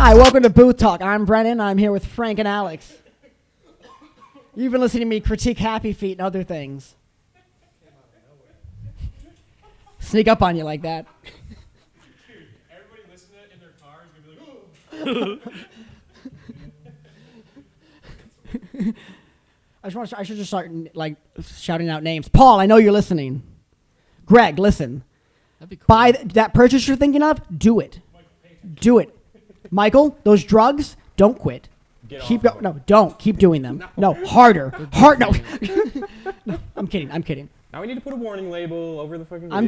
Hi, welcome to Booth Talk. I'm Brennan. I'm here with Frank and Alex. You've been listening to me critique Happy Feet and other things. Sneak up on you like that. Dude, everybody listening to it in their car is going to be like, I should just start like shouting out names. Paul, I know you're listening. Greg, listen. That'd be cool. Buy that purchase you're thinking of. Do it. Do it. Michael, those drugs, don't quit. Keep going. No, don't. Keep doing them. No, harder. No. No. I'm kidding. now we need to put a warning label over the fucking video. I'm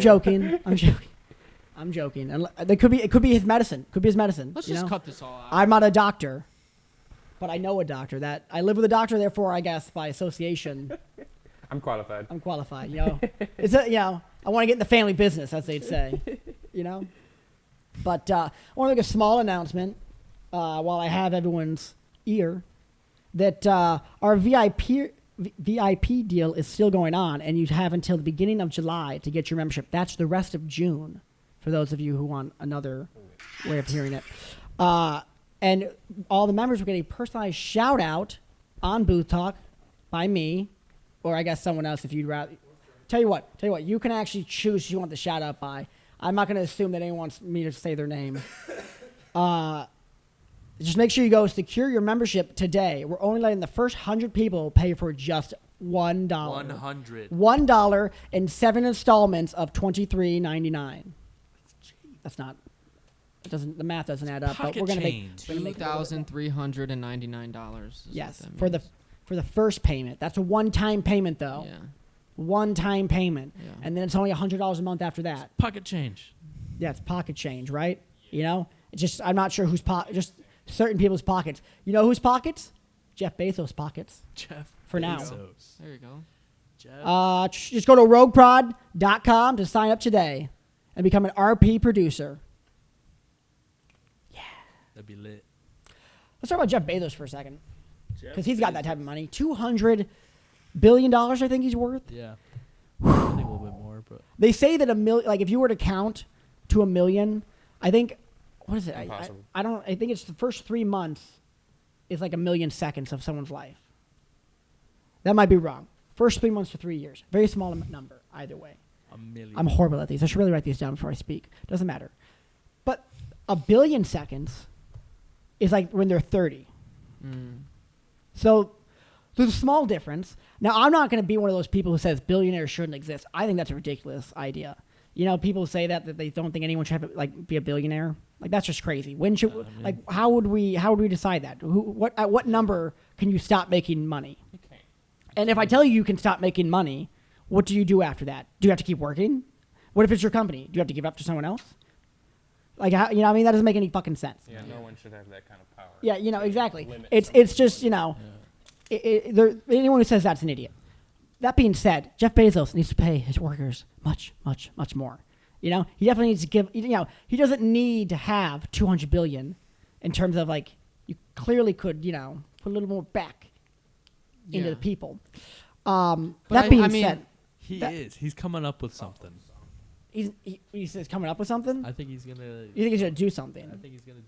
joking. And it could be his medicine. Let's just cut this all out. I'm not a doctor, but I know a doctor. That I live with a doctor, therefore, I guess by association, I'm qualified. I'm qualified. It's I want to get in the family business, as they'd say. But I want to make a small announcement while I have everyone's ear that our VIP deal is still going on, and you have until the beginning of July to get your membership. That's the rest of June, for those of you who want another way of hearing it. And all the members will get a personalized shout-out on Booth Talk by me, or I guess someone else if you'd rather. Tell you what, you can actually choose who you want the shout-out by. I'm not going to assume that anyone wants me to say their name. Just make sure you go secure your membership today. We're only letting the first 100 people pay for just $1. $1 in 7 installments of $23.99. That's not. It doesn't. The math doesn't add up. But we're gonna make $2,399. Yes, for the first payment. That's a one-time payment, though. Yeah. One-time payment, and then it's only $100 a month after that. Pocket change. Yeah, it's pocket change, right? It's just I'm not sure whose just certain people's pockets. You know whose pockets? Jeff Bezos' pockets. Jeff for Bezos. now. There you go. Jeff. Just go to rogueprod.com to sign up today and become an RP producer. Yeah, That'd be lit. let's talk about Jeff Bezos for a second, because he's got that type of money. $200 billion, I think he's worth. Yeah. I think a little bit more, but They say that if you were to count to 1 million, I think, what is it? Impossible. I think it's the first 3 months is like 1 million seconds of someone's life. That might be wrong. First 3 months to 3 years. Very small number, either way. 1 million. I'm horrible at these. I should really write these down before I speak. Doesn't matter. But 1 billion seconds is like when they're 30. So there's a small difference. Now, I'm not going to be one of those people who says billionaires shouldn't exist. I think that's a ridiculous idea. People say that they don't think anyone should be a billionaire. Like, that's just crazy. When should how would we decide that? At what number can you stop making money? Okay. And if I tell you can stop making money, what do you do after that? Do you have to keep working? What if it's your company? Do you have to give up to someone else? Like, that doesn't make any fucking sense. Yeah, no one should have that kind of power. Yeah, exactly. Limit It's just, anyone who says that's an idiot. That being said, Jeff Bezos needs to pay his workers much, much, much more. He definitely needs to give. He doesn't need to have $200 billion, in terms of you clearly could put a little more back into the people. That being said, he's coming up with something. he's coming up with something. I think he's gonna. You think he's gonna do something? I think he's gonna.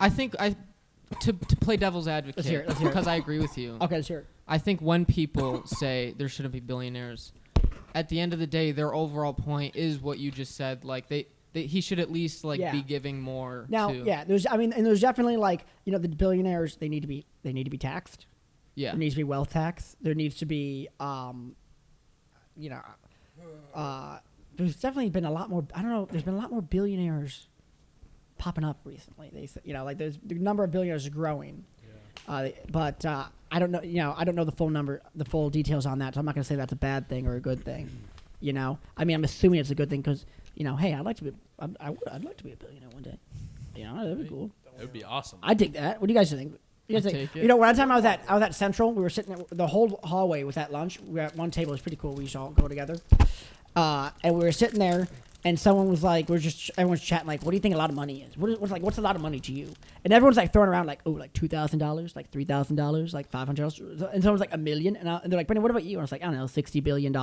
To play devil's advocate, Let's hear it. because I agree with you. Okay, sure. I think when people say there shouldn't be billionaires, at the end of the day, their overall point is what you just said. Like he should at least be giving more. Now, there's definitely the billionaires. They need to be taxed. Yeah. There needs to be wealth tax. There needs to be there's definitely been a lot more. I don't know. There's been a lot more billionaires popping up recently. They say, the number of billionaires is growing. Yeah. But I don't know. I don't know the full details on that. So I'm not going to say that's a bad thing or a good thing. I'm assuming it's a good thing because hey, I'd like to be a billionaire one day. That'd be cool. That would be awesome. I dig that. What do you guys think? You guys think? Take it. One time I was at Central. We were sitting the whole hallway was at lunch. We were at one table. It was pretty cool. We used to all go together. And we were sitting there, and someone was like, everyone's chatting, what do you think a lot of money is? What's a lot of money to you? And everyone's throwing around $2,000, $3,000, $500, and someone's $1 million, and they're like, Brendan, what about you? And I was like, I don't know, $60 billion.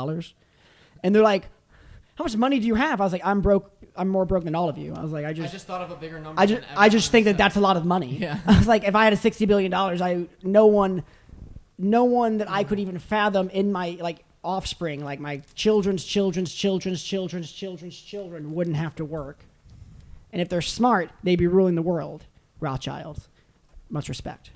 And they're like, how much money do you have? I was like, I'm broke. I'm more broke than all of you. I was like, I just thought of a bigger number. I just think that that's a lot of money. Yeah. I was like, if I had a $60 billion, no one that I could even fathom in my like offspring, like my children's children wouldn't have to work. And if they're smart, they'd be ruling the world. Rothschilds. Much respect.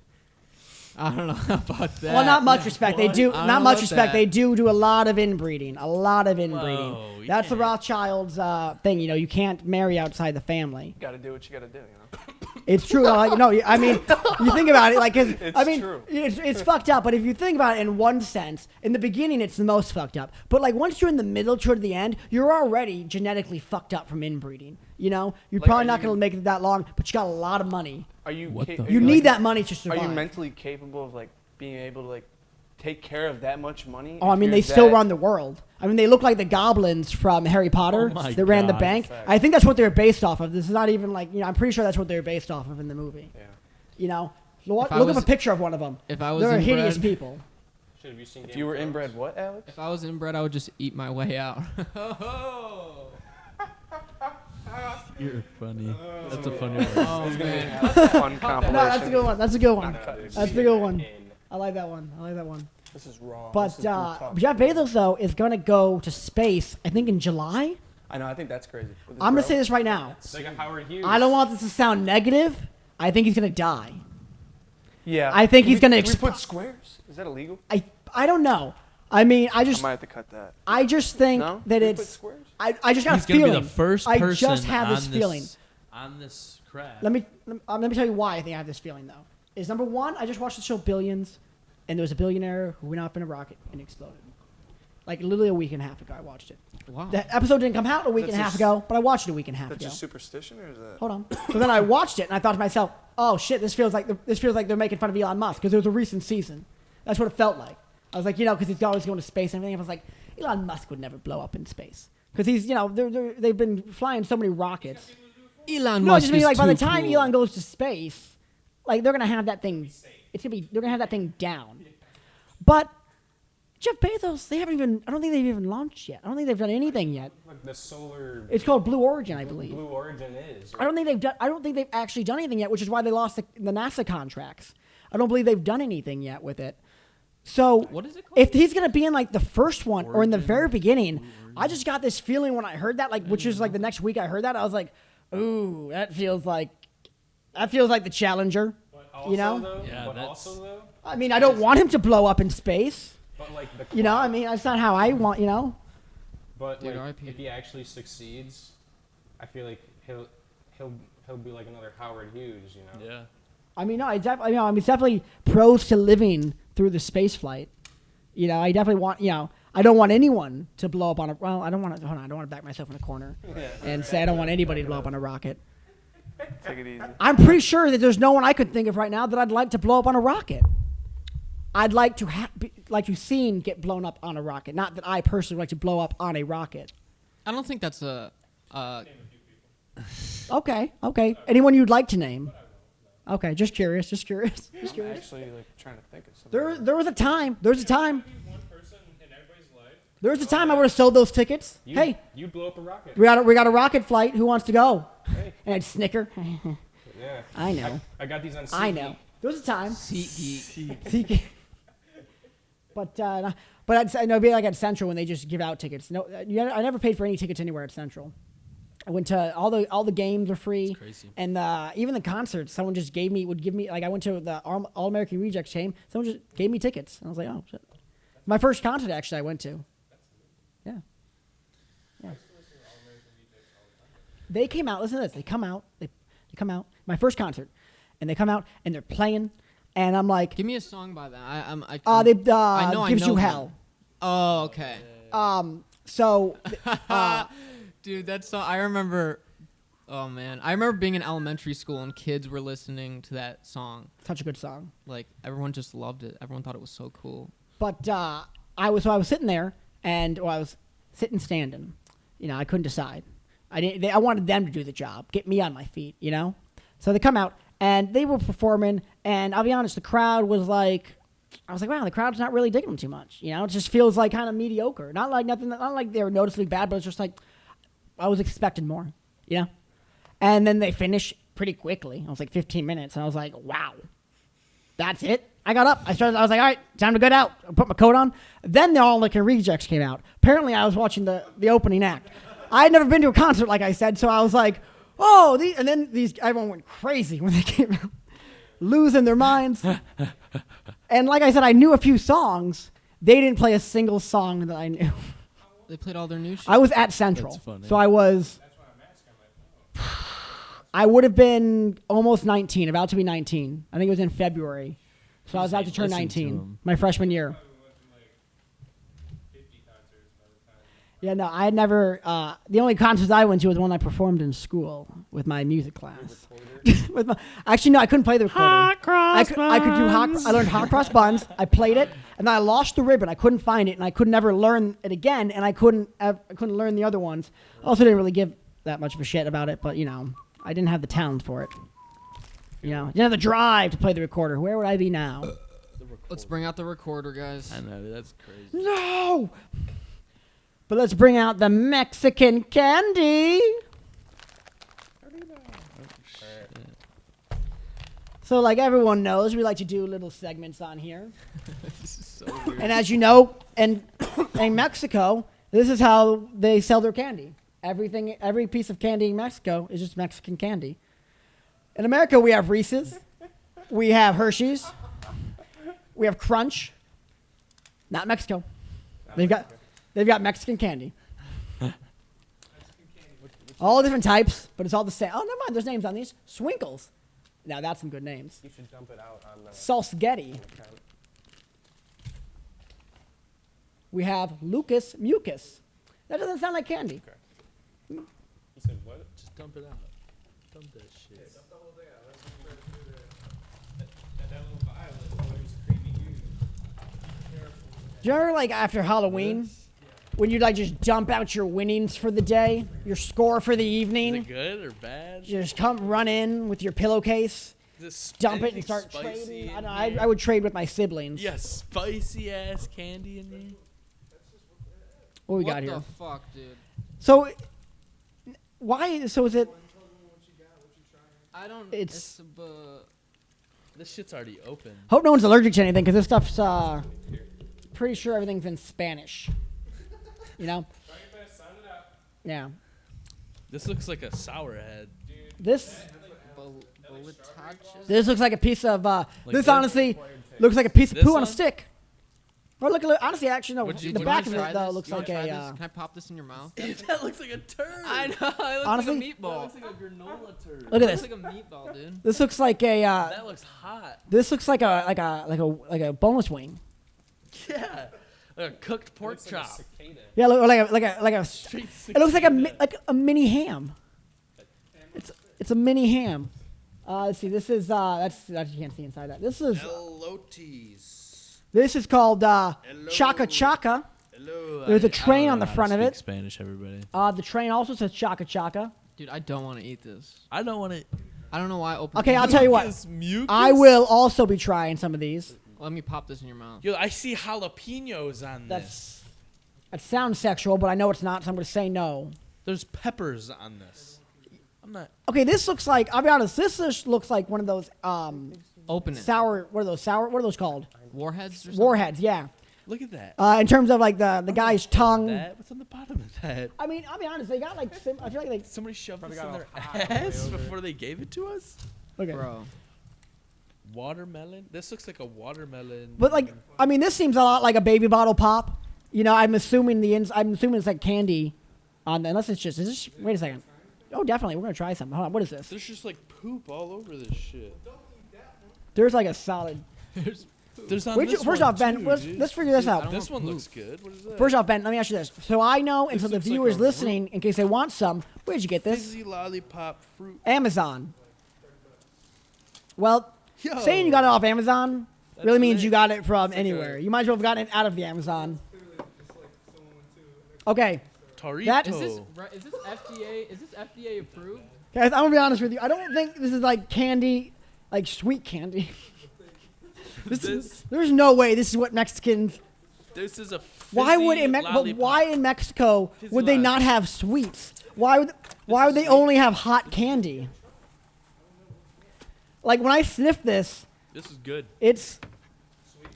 I don't know about that. Well, not much respect. They do I don't not know much about respect. that. They do a lot of inbreeding. A lot of inbreeding. Whoa, you That's the can't- Rothschilds thing. You know, you can't marry outside the family. Got to do what you got to do, It's true. Like, no, I mean, you think about it, like, It's true. It's fucked up. But if you think about it in one sense, in the beginning, it's the most fucked up. But like once you're in the middle toward the end, you're already genetically fucked up from inbreeding. You know, you're Like, probably are not you- going to make it that long, but you got a lot of money. Are you? What the- You need that money to Are survive. you mentally capable of like being able to like take care of that much money? Oh, I if mean, you're they still that- run the world. I mean, they look like the goblins from Harry Potter Oh my that ran the God. bank. Fact. I think that's what they're based off of. This is not even like, you know, I'm pretty sure that's what they're based off of in the movie. Yeah. You know, look I up was- a picture of one of them. If I was They're inbred, hideous people. Should have you seen If Game you of were Thrones? inbred, what, Alex? If I was inbred, I would just eat my way out. You're funny. That's a funny one. Oh man. That's a fun No, compilation. that's a good one. That's a good one. That's That's a good one. In. I like that one. I like that one. This is wrong. But This is brutal. Jeff Bezos, though, is going to go to space, I think, in July. I know. I think that's crazy. With his I'm going bro. to say this right now. It's like a Howard Hughes. I don't want this to sound negative. I think he's going to die. Yeah. I think Can he's we- gonna Can we exp- put squares? Is that illegal? I don't know. I mean, I I just might have to cut that. I just think No? that Can we put it's squares? I just got He's a gonna feeling. be the first I person just have this on feeling. on this craft. Let me tell you why I think I have this feeling though. Is number one, I just watched the show Billions, and there was a billionaire who went up in a rocket and exploded. Like literally a week and a half ago, I watched it. Wow. The episode didn't come out a week That's and a half just- ago, but I watched it a week and a half That's ago. just superstition, or is that? Hold on. So then I watched it and I thought to myself, "Oh shit, this feels like they're making fun of Elon Musk because it was a recent season." That's what it felt like. I was like, you know, because he's always going to space and everything. I was like, Elon Musk would never blow up in space because he's, you know, they've been flying so many rockets. Elon No, Musk just mean is like by the too time cool. Elon goes to space, like they're gonna have that thing. They're gonna have that thing down. But Jeff Bezos, I don't think they've even launched yet. I don't think they've done anything yet. Like the solar It's called Blue Origin, I believe. Blue Origin is. I don't think they've actually done anything yet, which is why they lost the NASA contracts. I don't believe they've done anything yet with it. So What is it called? if he's gonna be in like the first one or in the Origin. very beginning, I just got this feeling when I heard that, like, which is like the next week I heard that, I was like, ooh, that feels like the Challenger. But also, You know? though, Yeah, but that's- also though, I mean, I don't want him to blow up in space. but like the You know, I clock- mean, that's not how I want. You know, But Dude, like, RIP. if he actually succeeds, I feel like he'll be like another Howard Hughes, you know. Yeah. I mean, no, it's definitely pros to living through the space flight. You know, I definitely want. You know, I don't want anyone to blow up on a. Well, I don't want to. Hold on, I don't want to back myself in a corner and say I don't want anybody to blow up on a rocket. Take it easy. I'm pretty sure that there's no one I could think of right now that I'd like to blow up on a rocket. I'd like to like to seen get blown up on a rocket. Not that I personally would like to blow up on a rocket. I don't think that's a. Okay. Anyone you'd like to name? Okay, just curious. I'm actually like trying to think of something. There was a time. There was a time. One person in everybody's life. There was a time I would have sold those tickets. Hey, You'd blow up a rocket. we got a rocket flight. Who wants to go? Hey. And I'd snicker. Yeah. I know. I got these on. I CD. know. There was a time. Seat geek. But I know, it'd be like at Central when they just give out tickets. No, I never paid for any tickets anywhere at Central. I went to all the games are free, crazy. and even the concerts. Someone just would give me like I went to the All American Rejects game. Someone just gave me tickets. I was like, oh shit. My first concert actually I went to. Yeah. They came out. Listen to this. They come out. They come out. My first concert, and they come out and they're playing, and I'm like, Give me a song by that. I know gives I you know hell. them. Oh, okay. So Dude, that song. I remember. Oh man, I remember being in elementary school and kids were listening to that song. such a good song. Like everyone just loved it. Everyone thought it was so cool. But I was sitting there, and I was sitting standing. You know, I couldn't decide. I wanted them to do the job, get me on my feet. You know, so they come out and they were performing, and I'll be honest, the crowd was like, I was like, wow, the crowd's not really digging them too much. You know, it just feels like kind of mediocre. Not like nothing. Not like they were noticeably bad, but it's just like, was expecting more, you know? And then they finish pretty quickly. I was like 15 minutes, and I was like, wow, that's it? I got up. I was like, all right, time to get out. I put my coat on. Then the All American Rejects came out. Apparently, I was watching the opening act. I had never been to a concert, like I said, so I was like, oh, and then everyone went crazy when they came out, losing their minds. And like I said, I knew a few songs. They didn't play a single song that I knew. They played all their new shit. I was at Central, That's funny. so I would have been almost 19, about to be 19. I think it was in February. So I was about to turn Listen to 19, him. my freshman year. Yeah, no, I had never. The only concerts I went to was one I performed in school with my music class. Actually, no, I couldn't play the recorder. I could do I learned hot cross buns. I played it, and then I lost the ribbon. I couldn't find it, and I could never learn it again. And I couldn't learn the other ones. Also, didn't really give that much of a shit about it, but you know, I didn't have the talent for it. You know, didn't have the drive to play the recorder. Where would I be now? Let's bring out the recorder, guys. I know, that's crazy. No! But let's bring out the Mexican candy. So like everyone knows, we like to do little segments on here. This is so weird. And as you know, in Mexico, this is how they sell their candy. Every piece of candy in Mexico is just Mexican candy. In America, we have Reese's, we have Hershey's, we have Crunch. Not Mexico. They've got Mexican candy. All different types, but it's all the same. Oh, never mind. There's names on these. Swinkles. Now that's some good names. You should dump it out on the Salsgetti. account. We have Lucas Mucus. That doesn't sound like candy. You said what? Just dump it out. Dump that shit. That little violet was creamy juice. Do you remember like after Halloween when you'd like just dump out your winnings for the day, your score for the Is evening? it good or bad? You just come run in with your pillowcase, dump it, and anything start spicy trading. I in don't know, here? I would trade with my siblings. Yeah, spicy ass candy in there. What we what got here? the fuck, dude? So, why? So is it? I don't. It's- This shit's already open. Hope no one's allergic to anything because this stuff's. Pretty sure everything's in Spanish. You know? Yeah. This looks like a sour head. This Boletaches? looks like a piece of. This this? honestly looks like a piece of This poo on a one? stick. Or look, honestly, actually, no. Would you- The do you back of wanna try it though this? looks You wanna like try a. this? Can I pop this in your mouth? That looks like a turd. I know. It looks Honestly? like a meatball. That looks like a granola turd. Look at It this. looks like a meatball, dude. This looks like a. That looks hot. This looks like a boneless wing. Yeah. Like a cooked pork It's like a chop. cicada. Yeah, like a. Straight It looks like a mini ham. It's a mini ham. Let's see. This is that's you can't see inside that. This is called Chaka Chaka. Hello. There's a I train don't on know the how front to of speak it. Spanish, everybody. The train also says Chaka Chaka. Dude, I don't want to eat this. I don't want to. I don't know why I opened Okay, it. I'll tell you what. Mucus? I will also be trying some of these. Let me pop this in your mouth. Yo, I see jalapenos on That's this. that sounds sexual, but I know it's not, so I'm going to say no. There's peppers on this. I'm not. Okay, this looks like. I'll be honest. This just looks like one of those Open it. sour. What are those called? Warheads or something? Warheads. Yeah. Look at that. In terms of like the guy's tongue. What's on the bottom of that? I mean, I'll be honest. They got like. I feel like they. Somebody shoved Probably this in got their a hot way ass over before they gave it to us? Look at. Bro. Watermelon? This looks like a watermelon. But like, I mean, this seems a lot like a baby bottle pop. You know, I'm assuming it's like candy, unless it's just. Is this? Wait a second. Oh, definitely. We're gonna try some. Hold on. What is this? There's just like poop all over this shit. There's like a solid. There's on Where'd you, this first one off, Ben, too, let's, dude. let's figure this out. This want one poop. looks good. What is that? First off, Ben, let me ask you this. So I know, and This so the looks like viewers a listening, in case they want some, where'd you get this? Fizzy lollipop fruit. Amazon. Well, Yo. saying you got it off Amazon That's really means lit. you got it from like anywhere. a- You might as well have gotten it out of the Amazon. Okay, Torito. That- Is this FDA? Is this FDA approved? guys, I'm gonna be honest with you. I don't think this is like candy, like sweet candy. There's no way this is what Mexicans. This is a Why would fizzy but lollipop. why in Mexico Fizzy would they not lollipop. have sweets? Why would they only have hot candy? Like when I sniff this, This is good. it's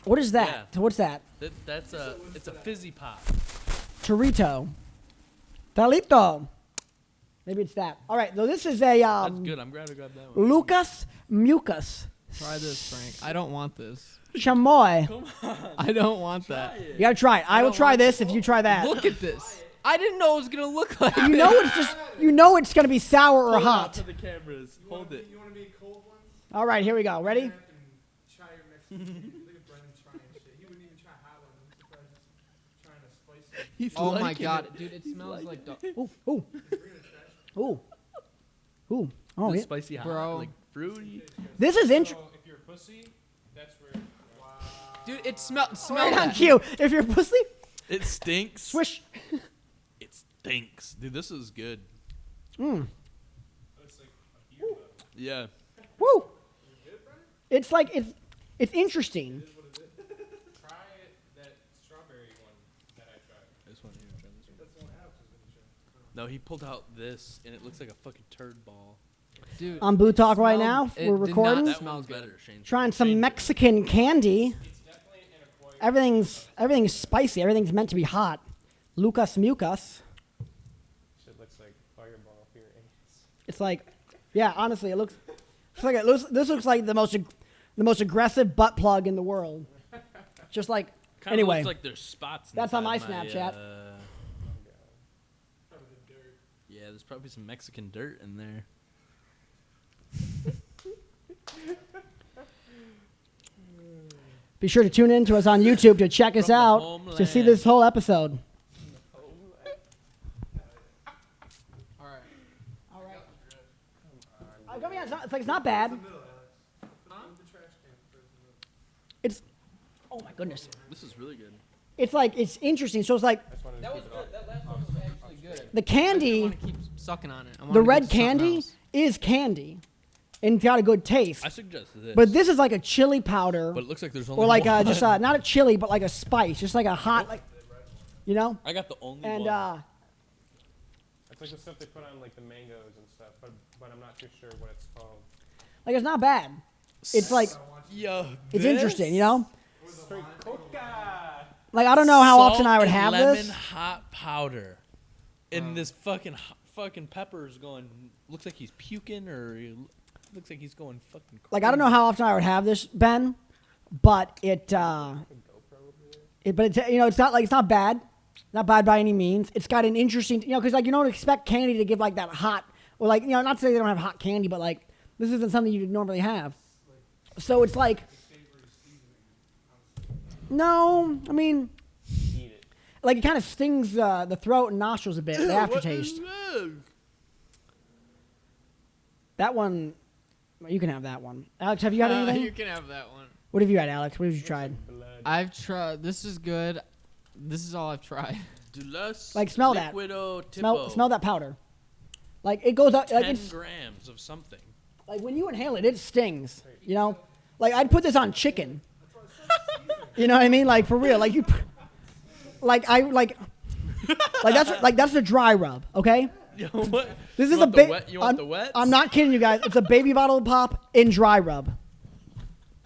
what is that? Yeah. What's that? It's a fizzy pop. Chorrito. Talito. Maybe it's that. All right, so this is a That's good. I'm glad to grab that one. Lucas Mucus Try this, Frank. I don't want this. Chamoy. Come on. I don't want that. You gotta try it. I will don't try want this if you try that. Look at this. I didn't know it was gonna look like You this. know it's just it's gonna be sour or Hold it out hot. to the cameras. Hold it. You want to be cold ones? All right, here we go. Ready? Try your Mexican food. Look at Brennan trying shit. He wouldn't even try hot ones. I'm surprised he's trying to spice it. He's Oh my liking god, it. dude! It smells like dog. Ooh, ooh, ooh, ooh. Oh, It's yeah. spicy hot, Bro. like fruity. This is interesting. So if you're a pussy, that's where. Wow. Dude, it smell Right on that. cue. If you're a pussy, It stinks. swish. It stinks, dude. This is good. Mm. It's like a beer, though. Yeah. Woo. It's like it's interesting. Try that strawberry one that I tried. This one here. Try this one. That's the one Alex was gonna try. No, he pulled out this, and it looks like a fucking turd ball. Dude, On Boo Talk right smelled- now, it we're did not recording. That Smells one's good. better, Shane. Trying some Shane. Mexican candy. It's definitely an acquired. Everything's spicy. Everything's meant to be hot. Lucas Mucus. Shit looks like fireball for your anus. It's like, yeah, honestly, this looks like the most aggressive butt plug in the world. Just like, Kinda anyway, looks like there's spots. That's on inside my Snapchat. Yeah, there's probably some Mexican dirt in there. be sure to tune in to us on YouTube to check us From the out to see homeland. this whole episode. All right. All right. It's not bad. It's, oh my goodness. This is really good. It's like, it's interesting. So it's like I just wanted to That was keep it good. up. That last one was actually good. the I candy, want to keep sucking on it. I wanna the get red to something candy else. is candy. And it's got a good taste. I suggest this. But this is like a chili powder. But it looks like there's only Or like one. just not a chili, but like a spice, just like a hot, like, you know. I got the only And one. It's like the stuff they put on like the mangoes and stuff, but I'm not too sure what it's called. like it's not bad. It's like Yo, it's this? interesting, you know. Straight coca. Like I don't know how Salt often I would and have lemon this. hot powder, and this fucking pepper is going. Looks like he's puking, or he looks like he's going fucking. Like I don't know how often I would have this, Ben, but it's not it's not bad, not bad by any means. It's got an interesting, because like you don't expect candy to give like that hot, or like not to say they don't have hot candy, but like this isn't something you'd normally have. So it's like, no, I mean, Eat it. like it kind of stings the throat and nostrils a bit, the aftertaste. That one, you can have that one. Alex, have you had anything? You can have that one. What have you had, Alex? What have you tried? Blood. I've tried. This is good. This is all I've tried. Like, smell that. Liquido Tipo. Smell that powder. Like it goes up. 10 Like it's grams of something. like when you inhale it, it stings. You know, like I'd put this on chicken. You know what I mean? Like for real. Like you, like that's a dry rub. Okay. Yo, what? This You is want a the bit. wet? You want the wet? I'm not kidding you guys. It's a baby bottle pop in dry rub.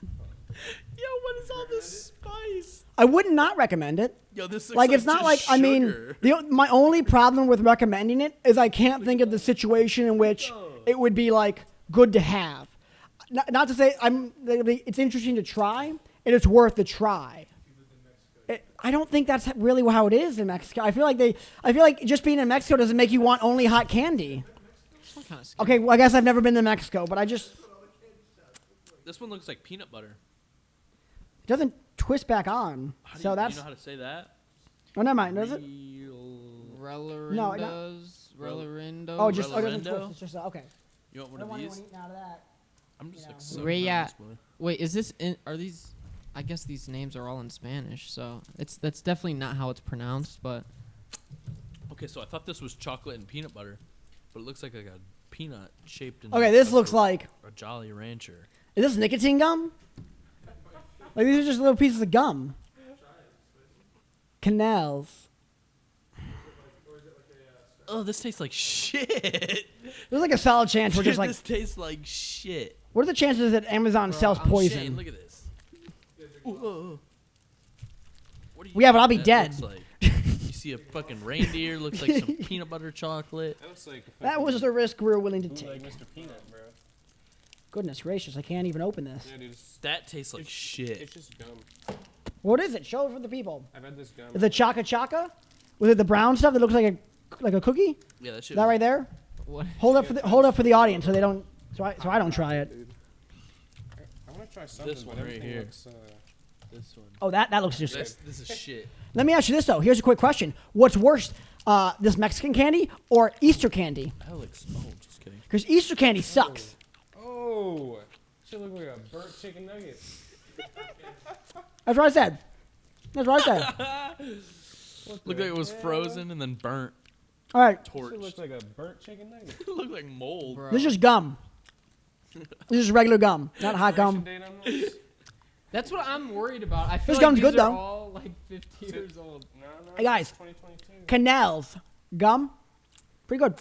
Yo, what is all this spice? I would not recommend it. Yo, this looks Like it's not like just I mean sugar. my only problem with recommending it is I can't think of the situation in which it would be like good to have. Not to say it's interesting to try and it's worth the try. I don't think that's really how it is in Mexico. I feel like just being in Mexico doesn't make you want only hot candy. This one kind of scary. Okay, well I guess I've never been to Mexico, but This one looks like peanut butter. it doesn't twist back on. How do So you, that's you know how to say that? oh never mind, does it? Relerindos. Relerindos. Oh, just it doesn't Relendo? twist. It's just okay. You want I one don't of want these? anyone eating out of that. I'm just you know. like so Rhea. this boy. Wait, is this in? Are these? I guess these names are all in Spanish, so that's definitely not how it's pronounced. But Okay, so I thought this was chocolate and peanut butter, but it looks like a peanut shaped in. Okay, this looks like a Jolly Rancher. is this nicotine gum? Like these are just little pieces of gum. Canals. Oh, this tastes like shit. There's like a solid chance we're Dude, just like. this tastes like shit. What are the chances that Amazon Bro, sells I'm poison? Shane, look at this. Ooh. What do you Well, yeah, but I'll be think dead. that looks like? You see a fucking reindeer, looks like some peanut butter chocolate. That looks like That was the risk we were willing to like take. Mr. Peanut, bro. Goodness gracious, I can't even open this. Yeah, dude. That tastes like shit. It's just gum. What is it? Show it for the people. I've had this gum. Is it Chaka Chaka? Was it the brown stuff that looks like a cookie? Yeah, that Is shit. that right there? What? Hold up for the audience so they don't so I don't try it. Dude. I want to try something, This but one right everything here. looks. This one. Oh, that looks just good. This is shit. Let me ask you this though. Here's a quick question: what's worse, this Mexican candy or Easter candy? That looks. Oh, just kidding. Because Easter candy sucks. Oh, shit look like a burnt chicken nugget. That's what I said. That's what I said. Looked like it was frozen and then burnt. All right, Shit Torched. looks like a burnt chicken nugget. It looked like mold. Bro. this is just gum. This is regular gum, not hot gum. Expiration date on this? That's what I'm worried about. I feel This like gum's these good, are though. all like 50 years old. No, Hey, guys. it's 2022. Canals gum, pretty good.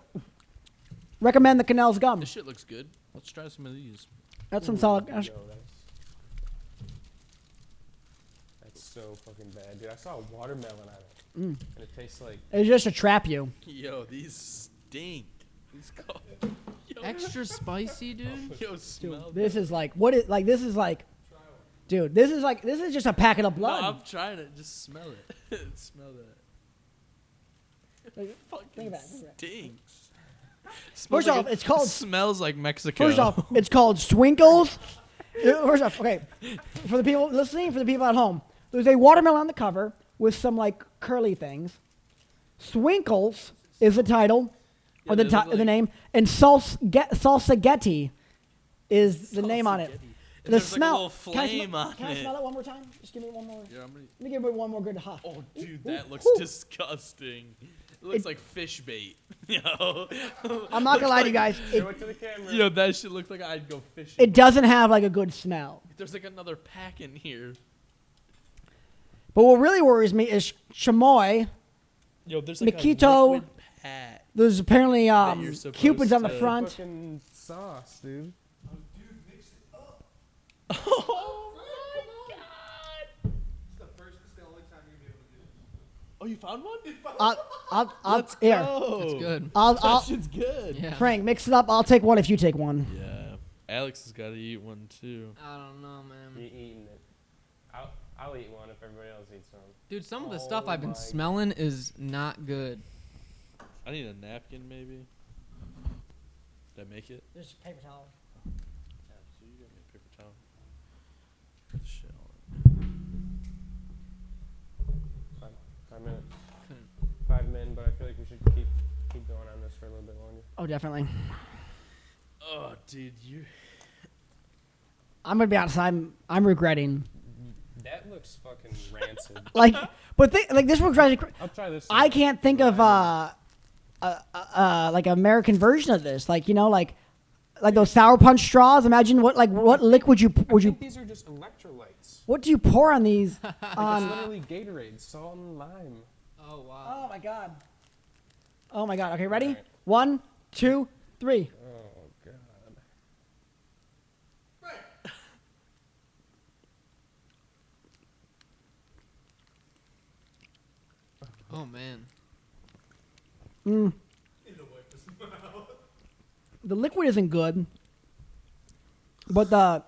Recommend the Canals gum. This shit looks good. Let's try some of these. That's some solid. Yo, that's so fucking bad, dude. I saw a watermelon on it, and it tastes like. It's just to trap you. Yo, these stink. These Yo, Extra spicy, dude. yo, smell. This is like what is like. This is like, dude. This is just a packet of No, blood. I'm trying to just smell it. Smell that. Think Fucking about it, think about stinks. First off, it's called. Smells like Mexico. First off, it's called Swinkles. First off, okay, for the people listening, for the people at home, there's a watermelon on the cover with some like curly things. Swinkles is the title, Yeah, or the they look the like- name, and Salsagetti is the name on it. Salsagetti. The There's smell. like a little flame on can I it. smell it one more time? Just give me one more. Yeah, I'm gonna, Let me give it one more good huff. oh, dude, that looks Ooh. disgusting. It looks like fish bait. Yo. I'm not gonna lie to you guys. Show it to the camera. Yo, that shit looks like I'd go fishing. It doesn't have like a good smell. There's like another pack in here. But what really worries me is chamoy. Yo, there's like Nikito. a liquid pack. There's apparently you're supposed cupids on the to- front. Fucking sauce, dude. Oh, dude, mix it up. Oh my god! It's the only time you're gonna be able to do it. Oh, you found one? I'll Let's here. go. That's good. I'll That shit's good. Yeah. Frank, mix it up. I'll take one if you take one. Yeah. Alex has got to eat one too. I don't know, You man. eating it? I'll eat one if everybody else eats one. Dude, some of the Oh stuff I've been my smelling is not good. I need a napkin, maybe. Did I make it? There's paper towel. Yeah, so you got me a paper towel. Put the shit on 5 minutes. Couldn't- 5 minutes, but I feel like we should keep going on this for a little bit longer. Oh, definitely. Oh, dude, you. I'm gonna be honest. I'm regretting. That looks fucking rancid. Like, but like this one drives me I'll try this. I can't think of like an American version of this. Like like those Sour Punch straws. Imagine what liquid I would you think these are just electrolytes. what do you pour on these? Like on it's literally Gatorade, salt and lime. Oh, wow. Oh my god. Oh my god. Okay, ready? Alright. 1, 2, 3. Oh god. Oh, man. Mm. In the wipe his mouth. The liquid isn't good, but the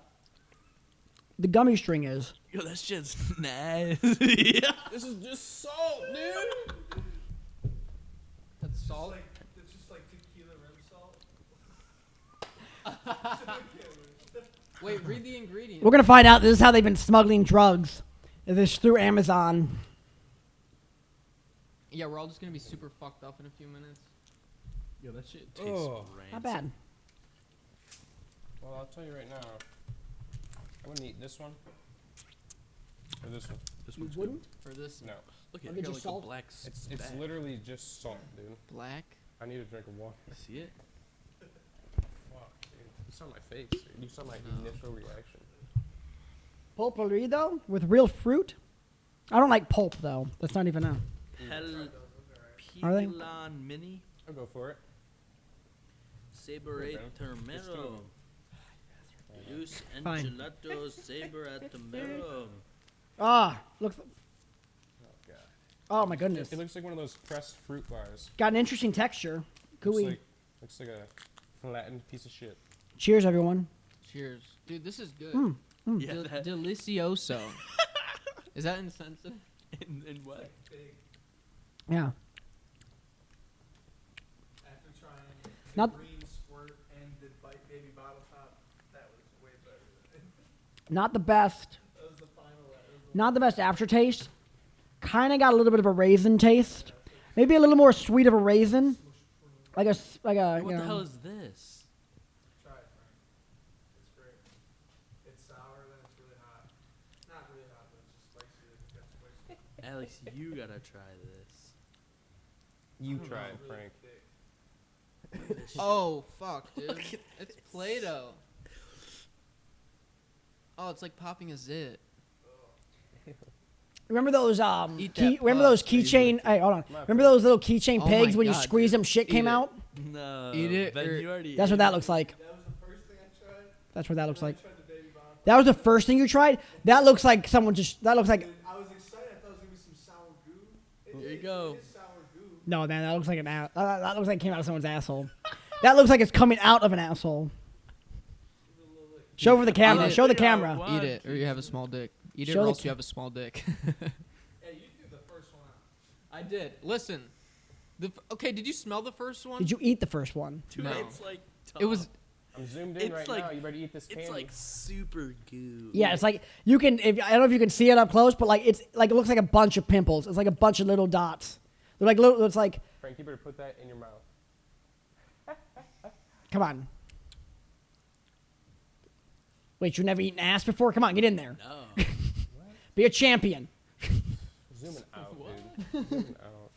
gummy string is. Yo, that shit's nasty. This is just salt, dude. That's salt? It's just like tequila rim salt. Wait, read the ingredients. We're gonna find out. This is how they've been smuggling drugs. This through Amazon. Yeah, we're all just going to be super fucked up in a few minutes. Yo, that shit tastes Oh. rancid. Not bad. Well, I'll tell you right now. I'm gonna eat this one. Or this one. This You one's wouldn't? For this No. Good. Look I'll at get it, you like salt. a black It's speck. literally just salt, dude. black. I need a drink of water. You see it? Fuck, dude. You saw my face, dude. You saw my initial reaction. Pulparido with real fruit. I don't like pulp though. That's not even a. Are they? Pilon Mini. I'll go for it. Saborate Termero. Juice Fine. Enchilado Saber at Termero. Ah, look. Oh god. Oh my goodness. It looks like one of those pressed fruit bars. Got an interesting texture. Gooey. Looks like a flattened piece of shit. Cheers, everyone. Cheers, dude. This is good. Yeah, that- Delicioso. Is that insensitive? in what? Big. Yeah. After trying the Not- green squirt and the baby bottle top, that was way better than it. Not the best. That was the final. That was the Not the best aftertaste. Kind of got a little bit of a raisin taste. Maybe a little more sweet of a raisin. Like a What you the know. hell is this? Try it, Frank. It's great. It's sour, then it's really hot. Not really hot, but it's just spicy. It's got spicy. Alex, you gotta try this. You I don't know, try it, it's really Frank. thick. Look at this shit. Oh fuck, dude. It's Play-Doh. Oh, it's like popping a zit. Remember those Eat that remember puff. those keychain? Hey, hold on. Remember those little keychain Oh pegs my when you God, squeeze dude. them, shit Eat came it. out? No. Eat it, Ben, or- you already That's what ate that it. looks like. That was the first thing I tried. That's what that looks Then like. I tried the baby bottle. That was the first thing you tried? That looks like someone just. That looks like. I was excited. I thought it was gonna be some sour goo. There you go. It is sour goo. No, man, that looks like an ass. That looks like it came out of someone's asshole. That looks like it's coming out of an asshole. Show over the camera. Eat it. Show the camera. Wow. Eat it, or you have a small dick. Eat it, Show or the else ca- you have a small dick. Hey, you threw the first one out. I did. Listen. Okay, did you smell the first one? Did you eat the first one? Dude, No. it's like It was. I'm zoomed in It's right like- now. You ready to eat this candy? It's like super goo. Yeah, it's like you can. I don't know if you can see it up close, but like it's like it looks like a bunch of pimples. It's like a bunch of little dots. They're like little. It's like, Frank, you better put that in your mouth. come on. Wait, you've never eaten ass before? Come on, get in there. No. Be a champion. Zooming out, dude. Zooming out.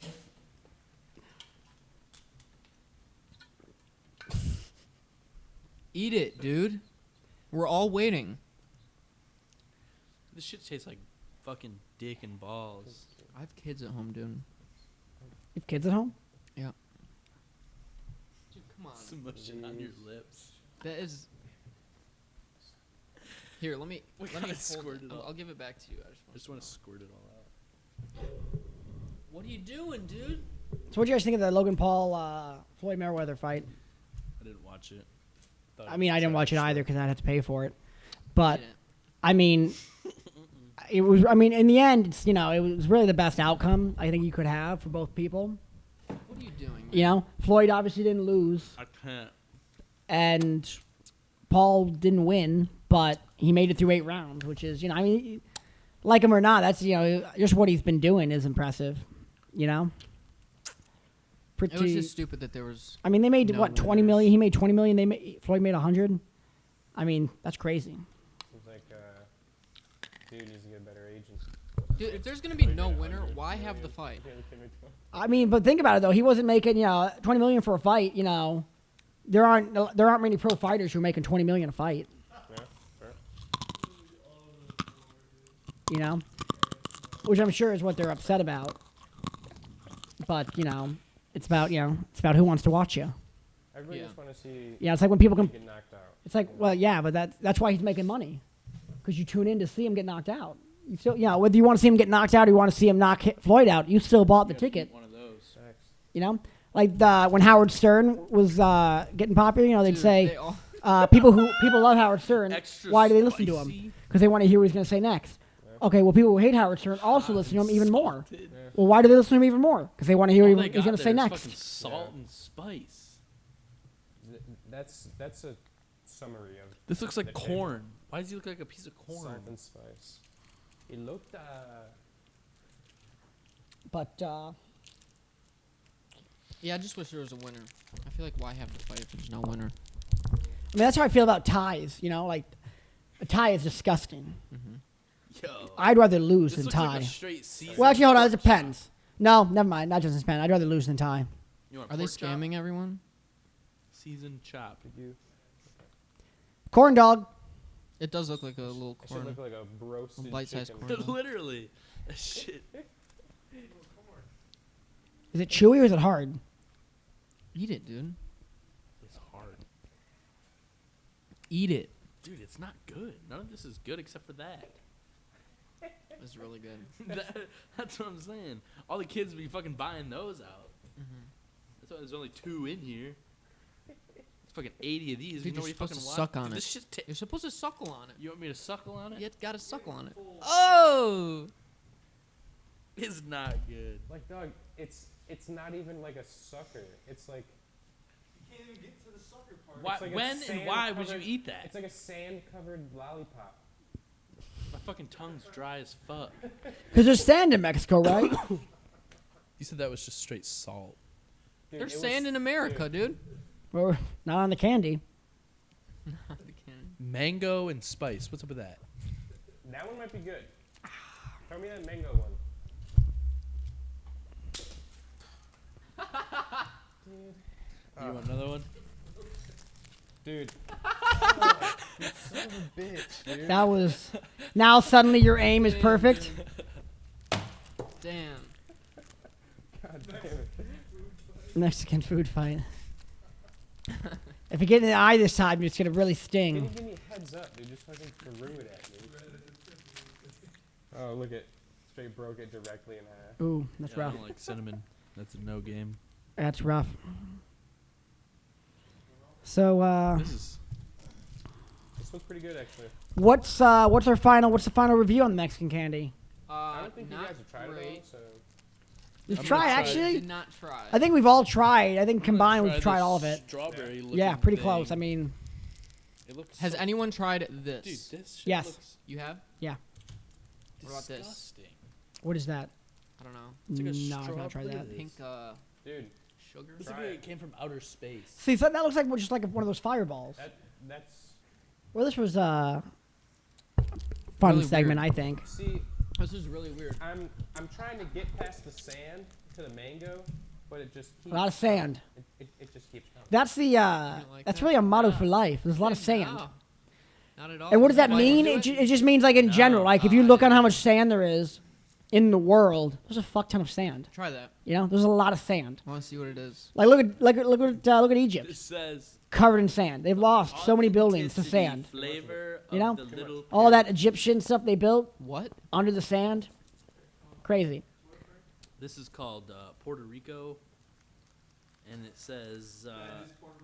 Eat it, dude. We're all waiting. This shit tastes like fucking dick and balls. I have kids at home, dude. You have kids at home? Yeah. Dude, come on. Smush it on your lips. That is. Here, let me We hold gotta it. squirt it all. I'll give it back to you. I just want to squirt it all out. What are you doing, dude? So, what do you guys think of the Logan Paul Floyd Mayweather fight? I didn't watch it. Thought I it mean, was I didn't watch it trash. either because I'd have to pay for it. But Didn't. I mean, it was. I mean, in the end, it's it was really the best outcome I think you could have for both people. What are you doing, man? You know, Floyd obviously didn't lose, I can't. and Paul didn't win, but he made it through 8 rounds, which is, I mean, like him or not, that's just what he's been doing is impressive. Pretty. It was just stupid that there was. I mean, they made no what 20 winners. million. He made 20 million. Floyd made 100. I mean, that's crazy. Seems like dude needs to get a better agent. Dude, if there's gonna be no winner, why have the fight? I mean, but think about it though. He wasn't making 20 million for a fight. There aren't many pro fighters who are making 20 million a fight. Yeah, fair. Which I'm sure is what they're upset about. But it's about who wants to watch you. Everybody Yeah. just want to see Yeah, it's like when people get knocked out. It's like, well, yeah, but that's why he's making money, because you tune in to see him get knocked out. You still, whether you want to see him get knocked out or you want to see him knock Floyd out, you still bought the Gotta ticket. eat one of those. Facts. Like when Howard Stern was getting popular, they'd Dude, say they all- people love Howard Stern. Extra Why do they listen to him? spicy. Because they want to hear what he's going to say next. Okay, well, people who hate Howard Stern also listen to him even more. Salted. Yeah. Well, why do they listen to him even more? Because they want to hear All what they he's got going to say there is next. fucking salt Yeah. and spice. That's a summary of This looks like the corn. Why does he look like a piece of corn? salt and spice. It looked But Yeah, I just wish there was a winner. I feel like why have the fight if there's no winner? I mean, that's how I feel about ties. Like a tie is disgusting. Yo. I'd rather lose This than looks tie. like a straight seasoned Well, actually, hold on. It pork depends. No, never mind. Not just in Japan. I'd rather lose than tie. chop. You want Are they pork chop? scamming everyone? Seasoned chop. you. Corn dog. It does look like a little It should corn. look like a roasted bite-sized chicken. corn. Literally. Shit. Is it chewy or is it hard? Eat it, dude. It's hard. Eat it. Dude, it's not good. None of this is good except for that. It's really good. That's what I'm saying. All the kids be fucking buying those out. Mm-hmm. That's why there's only 2 in here. It's fucking 80 of these. Dude, You you're nobody supposed fucking to watch. suck on Dude, it. This shit You're supposed to suckle on it. you want me to suckle on it? You gotta suckle on it. Oh! It's not good. Like, dog, it's not even like a sucker. It's like You can't even get to the sucker part. Why, It's like a when and why would you sand-covered- eat that? it's like a sand-covered lollipop. My fucking tongue's dry as fuck. Because there's sand in Mexico, right? You said that was just straight salt. Dude, There's it was- sand in America, dude. Or not on the candy. Mango and spice. What's up with that? That one might be good. Throw me that mango one. You want another one? Dude. You son of a bitch, dude. That was. Now suddenly your aim is perfect. Damn. God damn it. Mexican food fight. If you get in the eye this time, it's gonna really Can you sting. give me a heads up, dude? Just fucking threw it at me. Oh, look it. Straight broke it directly in half. Ooh, that's Yeah, I rough. don't like cinnamon. That's a no game. That's rough. So, This This looks pretty good, actually. what's the final review on the Mexican candy? I don't think you not guys have tried it all, great. so... You've I'm tried gonna try it. actually? Did not try. I think we've all tried. I think I'm gonna combined try we've tried this all of it. Strawberry Yeah, looking pretty thing. close. I mean, It looks Has so- anyone tried this? Dude, this shit Yes. looks You have? What about this? disgusting. what is that? I don't know. It's like a No, I've not tried strawberry. that. Pink Dude, sugar. Looks Try like it. it came from outer space. See, so that looks like just like one of those fireballs. that's... Well, this was fun Really segment, weird. I think. See, This is really weird. I'm trying to get past the sand to the mango, but it just keeps... A lot of sand. It just keeps coming. That's the like that's that? really a motto Yeah. for life. There's a lot of Yeah, sand. no, not at all. And what does that Why you mean? do It just means like in No. general. Like if you I look on didn't how know. much sand there is in the world, there's a fuck ton of sand. Try that. You know, there's a lot of sand. I want to see what it is. Like look at Egypt, It says covered in sand. They've lost so many buildings to authenticity, sand. Flavor You of know? the little All parrot. that Egyptian stuff they built What? under the sand, crazy. This is called Puerto Rico, and it says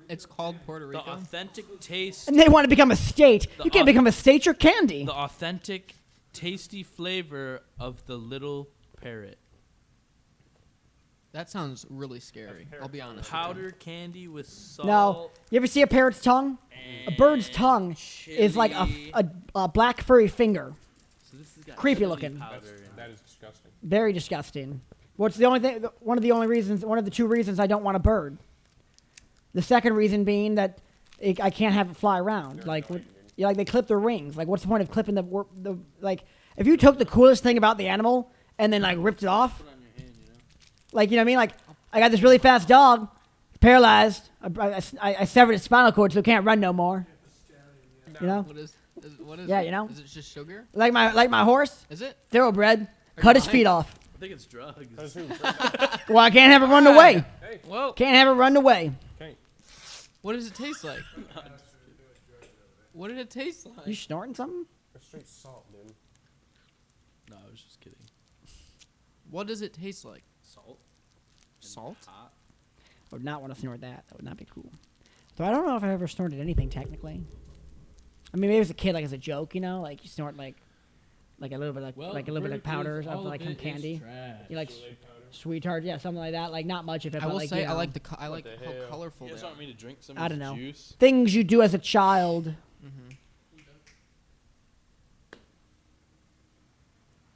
It's called Puerto the Rico. authentic taste, And they want to become a state. The You can't au- become a state. You're candy. the authentic, tasty flavor of the little parrot. That sounds really scary. I'll be honest. with you. Powder candy with salt. No, you ever see a parrot's tongue? A bird's and tongue is like chili. a black furry finger. So this has got creepy chili looking. powder That's, in that it. is disgusting. Very disgusting. What's the only thing? One of the 2 reasons I don't want a bird. The second reason being that I can't have it fly around. They're Like, annoying, dude. like they clip their wings. Like, what's the point of clipping the like? If you took the coolest thing about the animal and then like ripped it off, Put it on your hand, you know? like you know what I mean? Like, I got this really fast dog, paralyzed. I severed its spinal cord, so it can't run no more. You know? What is what is Yeah, it? you know? Is it just sugar? Like my horse, Is it? thoroughbred, Are cut you his lying? feet off. I think it's drugs. Those who- Well, I can't have it run away. hey, Whoa. Can't have it run away. okay. What does it taste like? What did it taste like? You snorting something? They're straight salt, dude. No, I was just kidding. What does it taste like? Salt. and Salt? hot. I would not want to snort that. That would not be cool. So I don't know if I ever snorted anything technically. I mean, maybe as a kid, like as a joke, you know, like you snort like a little bit like a little bit of powder of like some candy. You like Kool-Aid powder. sweetheart, yeah, something like that. Like not much of it. I but will like, say you I know, like I What like the how hell? colorful You they guys are. want me to drink some I of don't this know. juice? things you do as a child. Mm-hmm.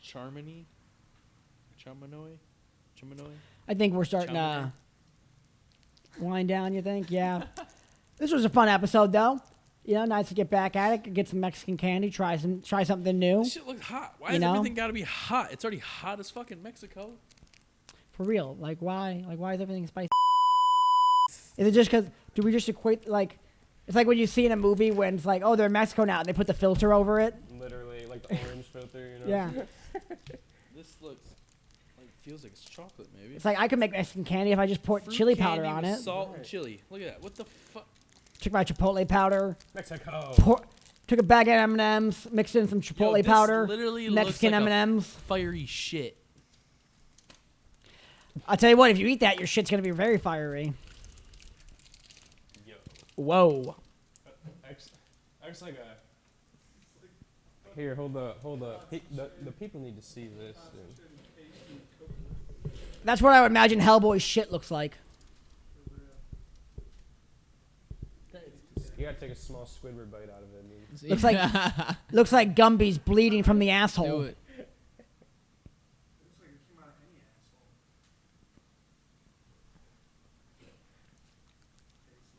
Charmony? Chamonix? Chamonix? I think we're starting to Chowder. wind down. You think? Yeah. This was a fun episode, though. You know, nice to get back at it, get some Mexican candy, try something new. This shit looks hot. Why You does know? everything gotta be hot? It's already hot as fuck in Mexico. For real. Like why? Like why is everything spicy? Is it just because? Do we just equate like? It's like when you see in a movie when it's like, oh, they're in Mexico now, and they put the filter over it. Literally, like the orange filter, you know? Yeah. This looks like feels like it's chocolate, maybe. It's like I could make Mexican candy if I just poured Fruit chili candy powder on with it. Salt and chili. Look at that. What the fuck? Took my chipotle powder. Mexico. Took a bag of M&Ms, mixed in some chipotle Yo, this powder. literally Mexican looks like M&Ms. Fiery shit. I'll tell you what, if you eat that, your shit's gonna be very fiery. Yo. Whoa. Acts like a. Here, hold up. The people need to see this. Dude. That's what I would imagine Hellboy's shit looks like. You gotta take a small Squidward bite out of it. Dude. Looks like Gumby's bleeding from the asshole. Do it. Looks like it came out of any asshole.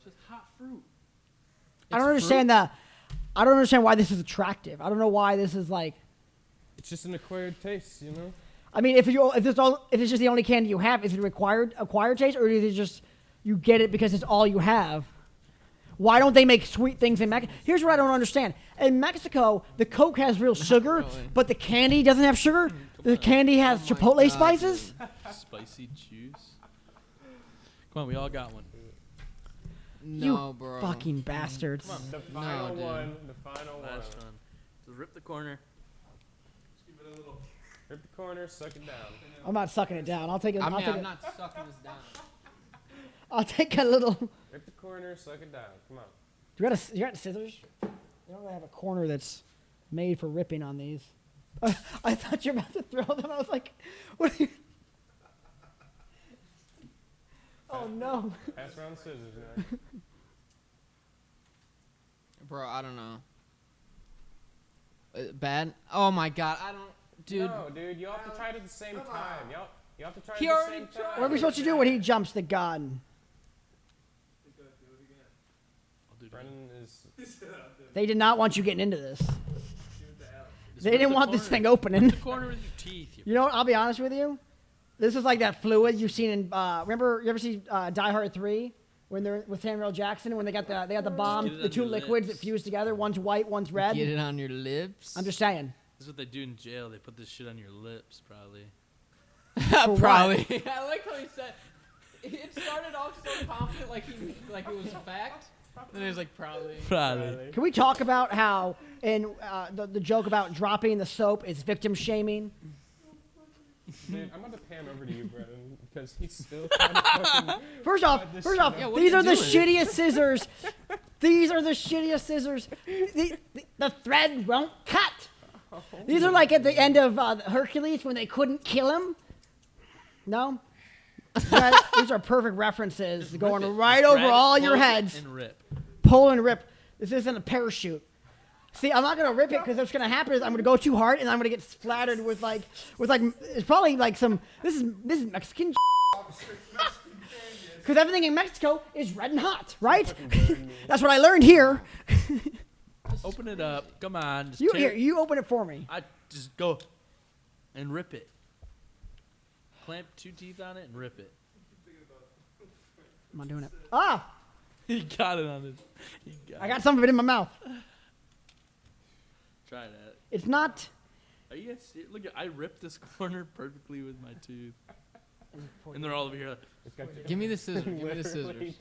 Just hot fruit. I don't understand that. I don't understand why this is attractive. I don't know why this is like. It's just an acquired taste, you know. I mean, if it's just the only candy you have, is it acquired taste, or is it just you get it because it's all you have? Why don't they make sweet things in Mexico? Here's what I don't understand. In Mexico, the Coke has real sugar, but the candy doesn't have sugar. The candy has Chipotle God, spices. Spicy juice. Come on, we all got one. No, You bro. fucking bastards. The final dude. one. The final one. Last one. So rip the corner. Just give it a little. Rip the corner, suck it down. I'm not sucking it down. I'll take it. I I'll mean, take I'm it. not sucking this down. I'll take a little. Do Rip the corner, suck it down. Come on. you got scissors? You don't really have a corner that's made for ripping on these. I thought you were about to throw them. I was like, what are you? Oh no. Pass around the scissors, man. Bro, I don't know. Bad? Oh my god, I don't. Dude. No, dude, you all have to try it at the same time. You have to try it He at the already same time. tried. What are we supposed to do when he jumps the gun? He's gonna do it again. I'll do it. Brennan is. He said, "I'll do it." They did not want you getting into this. Give it to Alex. Just They rip didn't the want this corner. thing opening. Rip the corner with your teeth. You know what? I'll be honest with you. This is like that fluid you've seen in. Remember, you ever see Die Hard 3 when they're with Samuel Jackson when they got the get bomb, it the on two your liquids lips. that fuse together. One's white, one's red. Get it on your lips. I'm just saying. This is what they do in jail. They put this shit on your lips, probably. For what? Probably. I like how he said. It started off so confident, like it was fact. Then he was like, probably. Probably. Can we talk about how in the joke about dropping the soap is victim shaming? Dude, I'm gonna pan over to you, Brennan, because he's still trying to fucking. First off, Yeah, what these are are you the doing? shittiest scissors. These are the shittiest scissors. The thread won't cut. These are like at the end of Hercules when they couldn't kill him. No? These are perfect references going right over all your heads. And rip. Pull and rip. This isn't a parachute. See, I'm not gonna rip it because what's gonna happen is I'm gonna go too hard and I'm gonna get splattered with like it's probably like some this is Mexican. Because everything in Mexico is red and hot, right? That's what I learned here. Open it up. Come on. Just You tear- you open it for me. I just go and rip it. Clamp 2 teeth on it and rip it. I'm not doing it. Ah, He got it on his. I got some of it in my mouth. Try that. It's not. Are you guys serious? Look, I ripped this corner perfectly with my tooth. And they're all over here. Like, Give me the scissors. Give me the scissors. Literally.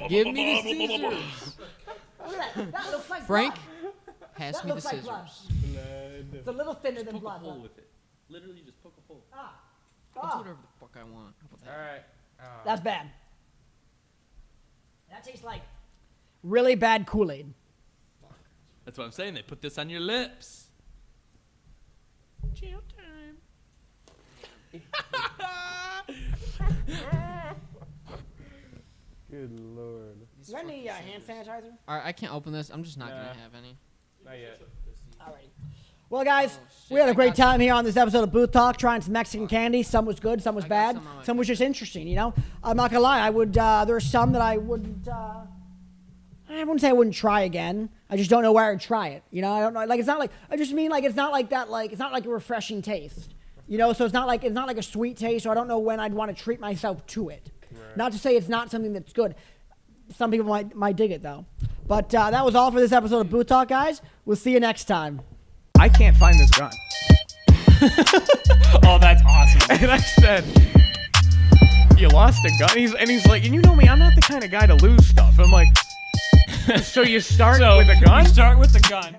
Give me the scissors. Look at that. That looks like Frank, blood. pass That me the looks like scissors. blood. Blood. It's a little thinner than poke a blood. hole with it. Literally, just poke a hole. Ah, I'll do ah, whatever the fuck I want. How about that? Alright. that's bad. That tastes like really bad Kool-Aid. That's what I'm saying. They put this on your lips. Jail time. Good lord. Is there any hand sanitizer? All right, I can't open this. I'm just not Nah. gonna have any. Not yet. Alrighty. Well, guys, Oh, shit, we had a I great got time here on this episode of Booth Talk, trying some Mexican candy. Some was good, some was I got bad, some on my some was just interesting. You know, I'm not gonna lie. I would. There are some that I wouldn't. I wouldn't say I wouldn't try again. I just don't know where I'd try it. You know, I don't know. Like it's not like I just mean like it's not like that. Like it's not like a refreshing taste. You know, so it's not like a sweet taste. So I don't know when I'd want to treat myself to it. Right. Not to say it's not something that's good. Some people might dig it though. But that was all for this episode of Booth Talk, guys. We'll see you next time. I can't find this gun. Oh, that's awesome. And I said, you lost a gun? He's like, and you know me, I'm not the kind of guy to lose stuff. I'm like, so you start with a gun? You start with the gun.